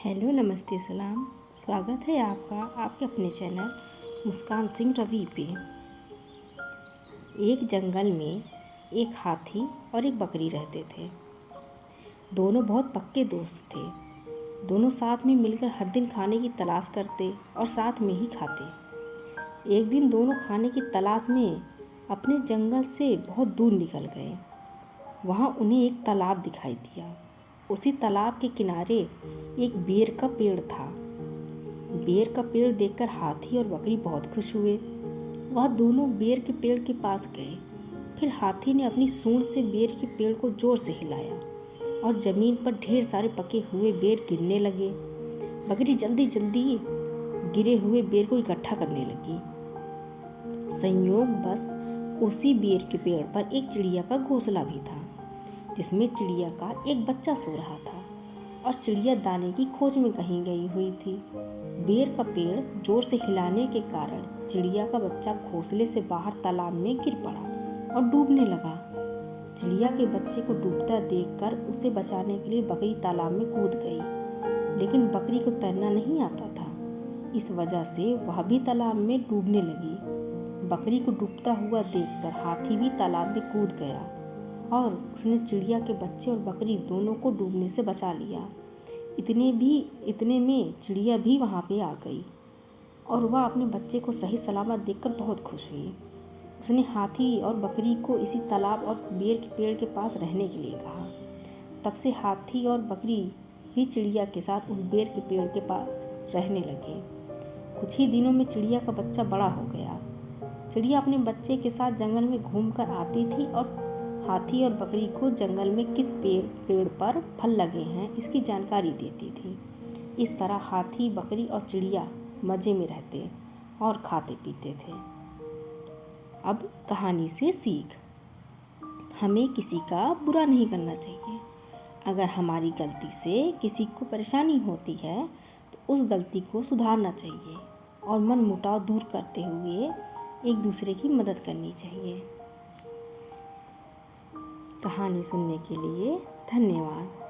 Hello, नमस्ते, सलाम। स्वागत है आपका आपके अपने चैनल मुस्कान सिंह रवि पे। एक जंगल में एक हाथी और एक बकरी रहते थे। दोनों बहुत पक्के दोस्त थे। दोनों साथ में मिलकर हर दिन खाने की तलाश करते और साथ में ही खाते। एक दिन दोनों खाने की तलाश में अपने जंगल से बहुत दूर निकल गए। वहाँ उन्हें एक तालाब दिखाई दिया। उसी तालाब के किनारे एक बेर का पेड़ था। बेर का पेड़ देखकर हाथी और बकरी बहुत खुश हुए। वह दोनों बेर के पेड़ के पास गए। फिर हाथी ने अपनी सूंड से बेर के पेड़ को जोर से हिलाया और जमीन पर ढेर सारे पके हुए बेर गिरने लगे। बकरी जल्दी जल्दी गिरे हुए बेर को इकट्ठा करने लगी। संयोगवश उसी बेर के पेड़ पर एक चिड़िया का घोंसला भी था, जिसमें चिड़िया का एक बच्चा सो रहा था और चिड़िया दाने की खोज में कहीं गई हुई थी। बेर का पेड़ जोर से हिलाने के कारण चिड़िया का बच्चा घोंसले से बाहर तालाब में गिर पड़ा और डूबने लगा। चिड़िया के बच्चे को डूबता देखकर उसे बचाने के लिए बकरी तालाब में कूद गई, लेकिन बकरी को तैरना नहीं आता था। इस वजह से वह भी तालाब में डूबने लगी। बकरी को डूबता हुआ देखकर हाथी भी तालाब में कूद गया और उसने चिड़िया के बच्चे और बकरी दोनों को डूबने से बचा लिया। इतने में चिड़िया भी वहाँ पे आ गई और वह अपने बच्चे को सही सलामत देखकर बहुत खुश हुई। उसने हाथी और बकरी को इसी तालाब और बेर के पेड़ के पास रहने के लिए कहा। तब से हाथी और बकरी भी चिड़िया के साथ उस बेर के पेड़ के पास रहने लगे। कुछ ही दिनों में चिड़िया का बच्चा बड़ा हो गया। चिड़िया अपने बच्चे के साथ जंगल में घूमकर आती थी और हाथी और बकरी को जंगल में किस पेड़ पर फल लगे हैं इसकी जानकारी देती थी। इस तरह हाथी, बकरी और चिड़िया मज़े में रहते और खाते पीते थे। अब कहानी से सीख, हमें किसी का बुरा नहीं करना चाहिए। अगर हमारी गलती से किसी को परेशानी होती है तो उस गलती को सुधारना चाहिए और मनमुटाव दूर करते हुए एक दूसरे की मदद करनी चाहिए। कहानी सुनने के लिए धन्यवाद।